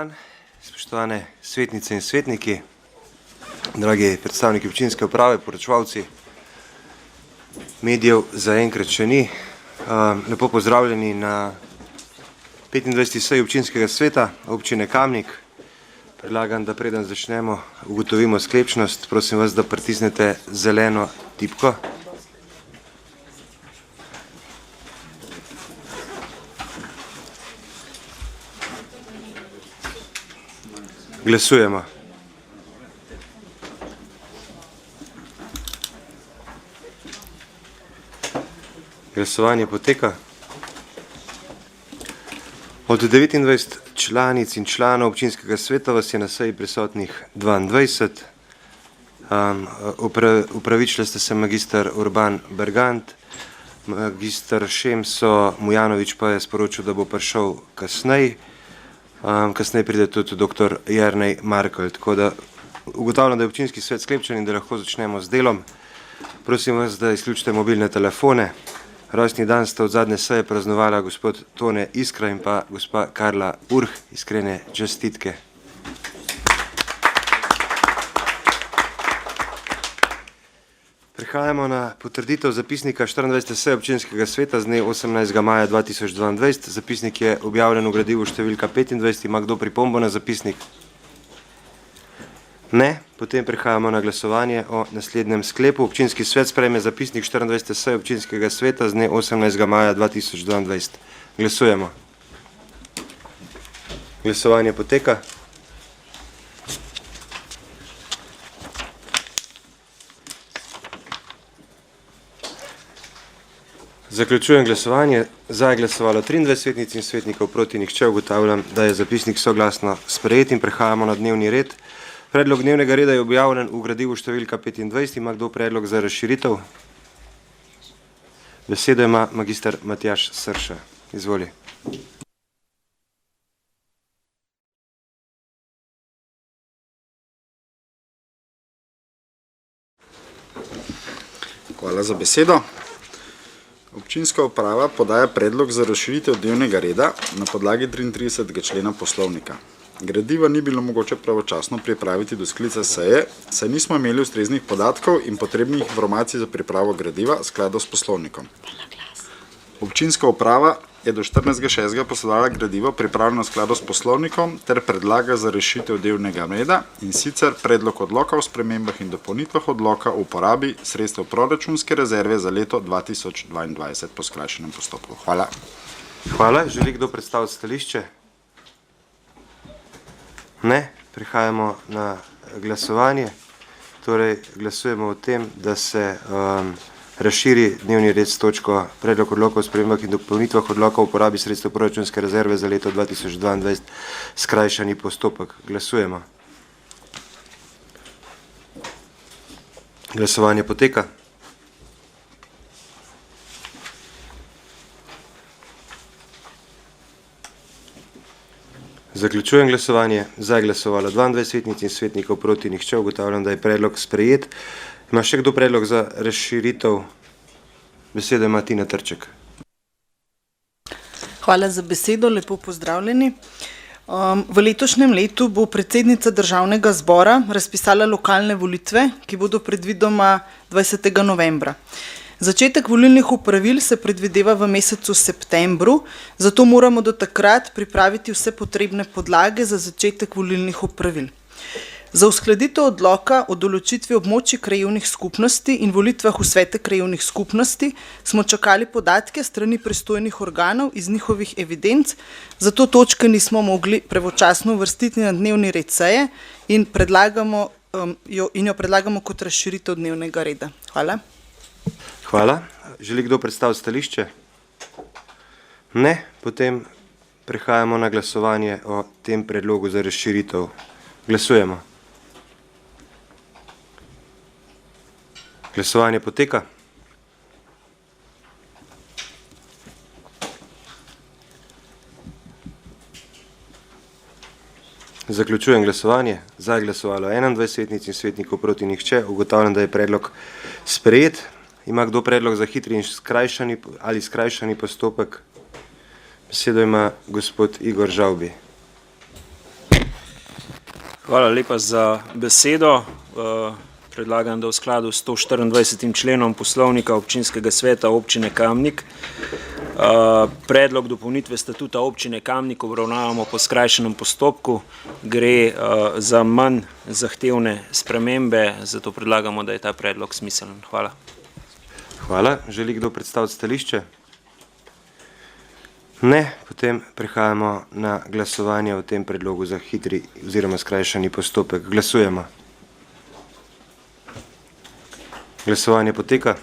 dan, spoštovane svetnice in svetniki, dragi predstavniki občinske uprave, poročevalci, medijev zaenkrat še ni. Lepo pozdravljeni na 25. seji občinskega sveta občine Kamnik. Predlagam, da preden začnemo, ugotovimo sklepčnost. Prosim vas, da pritisnete zeleno tipko. Glasujemo. Glasovanje poteka. Od 29 članic in članov občinskega sveta vas je na seji prisotnih 22. Upravičili ste se magister Urban Bergant, magister Šemso Mujanovič pa je sporočil, da bo prišel kasneje. Kasneje pride tudi dr. Jernej Markelj. Tako da ugotavljam, da je občinski svet sklepčen in da lahko začnemo z delom. Prosim vas, da izključite mobilne telefone. Rojstni dan sta od zadnje seje praznovala gospod Tone Iskra in pa gospa Karla Urh. Iskrene čestitke. Prehajamo na potrditev zapisnika 24. seje občinskega sveta z dne 18. maja 2022. Zapisnik je objavljen v gradivu številka 25. Ima kdo pripombo na zapisnik? Ne. Potem prehajamo na glasovanje o naslednjem sklepu. Občinski svet sprejme zapisnik 24. seje občinskega sveta z dne 18. maja 2022. Glasujemo. Glasovanje poteka. Zaključujem glasovanje. Za je glasovalo 23 svetnic in svetnikov, proti nihče. Ugotavljam, da je zapisnik soglasno sprejet in prehajamo na dnevni red. Predlog dnevnega reda je objavljen v gradivu številka 25. Ima kdo predlog za razširitev? Besedo ima magister Matjaž Srša. Izvoli. Hvala za besedo. Občinska uprava podaja predlog za razširitev dnevnega reda na podlagi 33. člena poslovnika. Gradiva ni bilo mogoče pravočasno pripraviti do sklica seje, saj nismo imeli ustreznih podatkov in potrebnih informacij za pripravo gradiva skladno s poslovnikom. Občinska uprava je do 14.6. posredovala gradivo pripravljeno skladno s poslovnikom ter predlaga za rešitev dnevnega reda, in sicer predlog odloka o spremembah in dopolnitvah odloka o uporabi sredstev proračunske rezerve za leto 2022 po skrajšanem postopku. Hvala. Hvala. Želi kdo predstaviti stališče? Ne. Prehajamo na glasovanje. Torej, glasujemo o tem, da se razširi dnevni red s točko predlog odloka o spremembah in dopolnitvah odloka o uporabi sredstev proračunske rezerve za leto 2022 skrajšani postopek. Glasujemo. Glasovanje poteka. Zaključujem glasovanje. Za je glasovalo 22 svetnic in svetnikov, proti nihče. Ugotavljam, da je predlog sprejet. Ima še kdo predlog za razširitev? Besedo ima Tina Trček. Hvala za besedo, lepo pozdravljeni. V letošnjem letu bo predsednica Državnega zbora razpisala lokalne volitve, ki bodo predvidoma 20. novembra. Začetek volilnih opravil se predvideva v mesecu septembru, zato moramo do takrat pripraviti vse potrebne podlage za začetek volilnih opravil. Za uskladitev odloka o določitvi območij krajevnih skupnosti in volitvah v svete krajevnih skupnosti smo čakali podatke strani pristojnih organov iz njihovih evidenc, zato točke nismo mogli pravočasno uvrstiti na dnevni red seje in jo predlagamo kot razširitev dnevnega reda. Hvala. Hvala. Želi kdo predstaviti stališče? Ne. Potem prehajamo na glasovanje o tem predlogu za razširitev. Glasujemo. Glasovanje poteka. Zaključujem glasovanje. Za je glasovalo 21 svetnic in svetnikov, proti nihče. Ugotavljam, da je predlog sprejet. Ima kdo predlog za hitri in skrajšani postopek? Besedo ima gospod Igor Žavbi. Hvala lepa za besedo. Predlagam, da v skladu s 124. členom poslovnika občinskega sveta občine Kamnik predlog dopolnitve statuta občine Kamnik obravnavamo po skrajšanem postopku. Gre za manj zahtevne spremembe, zato predlagamo, da je ta predlog smiseln. Hvala. Hvala. Želi kdo predstaviti stališče? Ne, potem prehajamo na glasovanje o tem predlogu za hitri oziroma skrajšani postopek. Glasujemo. Glasovanje poteka.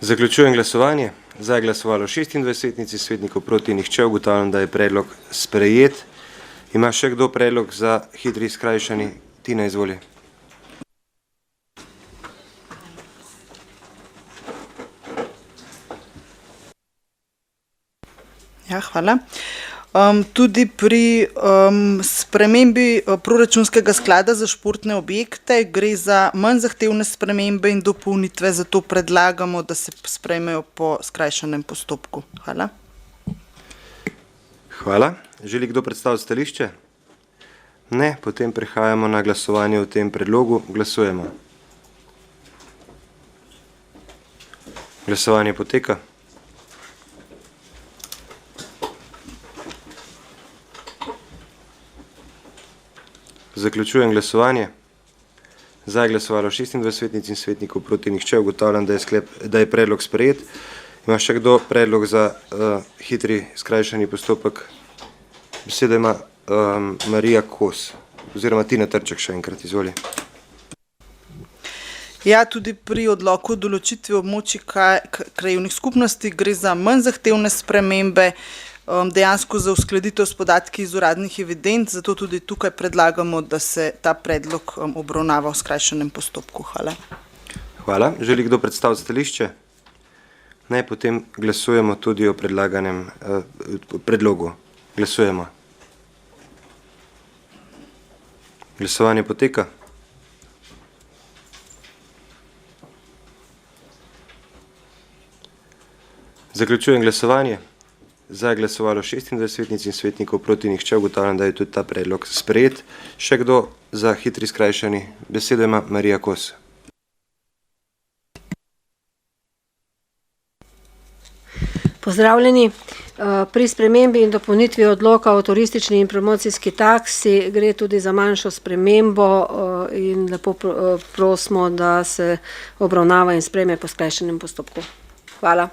Zaključujem glasovanje. Za je glasovalo 26 svetnic in svetnikov, proti nihče. Ugotavljam, da je predlog sprejet. Ima še kdo predlog za hitri skrajšani? Tina, izvoli. Ja, hvala. Tudi pri spremembi proračunskega sklada za športne objekte gre za manj zahtevne spremembe in dopolnitve, zato predlagamo, da se sprejmejo po skrajšanem postopku. Hvala. Hvala. Želi kdo predstaviti stališče? Ne, potem prehajamo na glasovanje o tem predlogu. Glasujemo. Glasovanje poteka. Zaključujem glasovanje. Za je glasovalo 26 svetnic in svetnikov, proti nihče. Ugotavljam, da je predlog sprejet. Ima še kdo predlog za hitri skrajšani postopek? Besedo ima Marija Kos, oziroma Tina Trček še enkrat, izvoli. Ja, tudi pri odloku o določitvi območij krajevnih skupnosti gre za manj zahtevne spremembe, dejansko za uskladitev s podatki iz uradnih evidenc, zato tudi tukaj predlagamo, da se ta predlog obravnava v skrajšanem postopku. Hvala. Hvala. Želi kdo predstaviti stališče? Ne, potem glasujemo tudi o predlaganem predlogu. Glasujemo. Glasovanje poteka. Zaključujem glasovanje. Za je glasovalo 26 svetnic in svetnikov, proti nihče. Ugotavljam, da je tudi ta predlog sprejet. Še kdo za hitri skrajšani? Besedo ima Marija Kos. Pozdravljeni. Pri spremembi in dopolnitvi odloka o turistični in promocijski taksi gre tudi za manjšo spremembo in lepo prosimo, da se obravnava in sprejme po skrajšanem postopku. Hvala.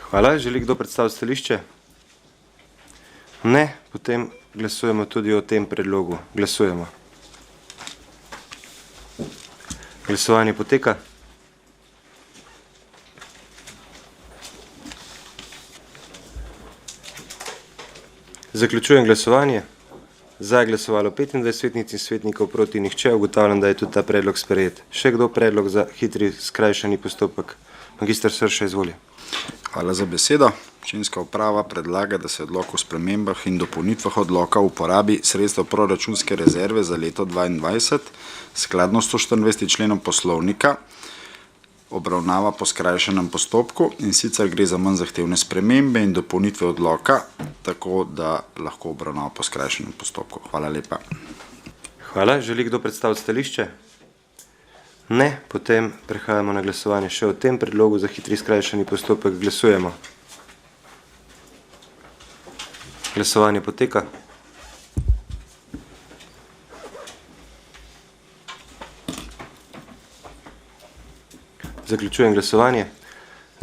Hvala. Želi kdo predstaviti stališče? Ne, potem glasujemo tudi o tem predlogu. Glasujemo. Glasovanje poteka. Zaključujem glasovanje. Za je glasovalo 25 svetnic in svetnikov, proti nihče. Ugotavljam, da je tudi ta predlog sprejet. Še kdo predlog za hitri skrajšani postopek? Magister Srša, izvoli. Hvala za besedo. Občinska uprava predlaga, da se odlok o spremembah in dopolnitvah odloka uporabi sredstva proračunske rezerve za leto 2022 skladno s 124. členom poslovnika obravnava po skrajšanem postopku, in sicer gre za manj zahtevne spremembe in dopolnitve odloka, tako da lahko obravnava po skrajšanem postopku. Hvala lepa. Hvala. Želi kdo predstaviti stališče? Ne, potem prehajamo na glasovanje še o tem predlogu za hitri skrajšani postopek. Glasujemo. Glasovanje poteka. Zaključujem glasovanje.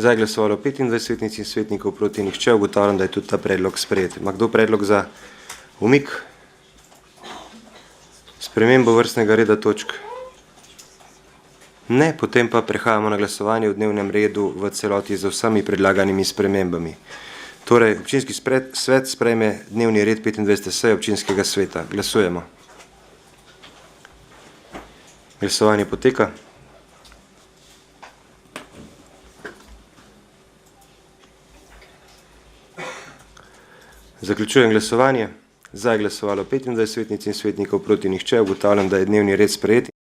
Za je glasovalo 25 svetnic in svetnikov, proti nihče. Ugotavljam, da je tudi ta predlog sprejet. Ima kdo predlog za umik? Spremembo vrstnega reda točk? Ne, potem pa prehajamo na glasovanje v dnevnem redu v celoti z vsemi predlaganimi spremembami. Torej, občinski svet sprejme dnevni red 25. seje občinskega sveta. Glasujemo. Glasovanje poteka. Zaključujem glasovanje. Za je glasovalo 25 svetnic in svetnikov, proti nihče. Ugotavljam, da je dnevni red sprejet.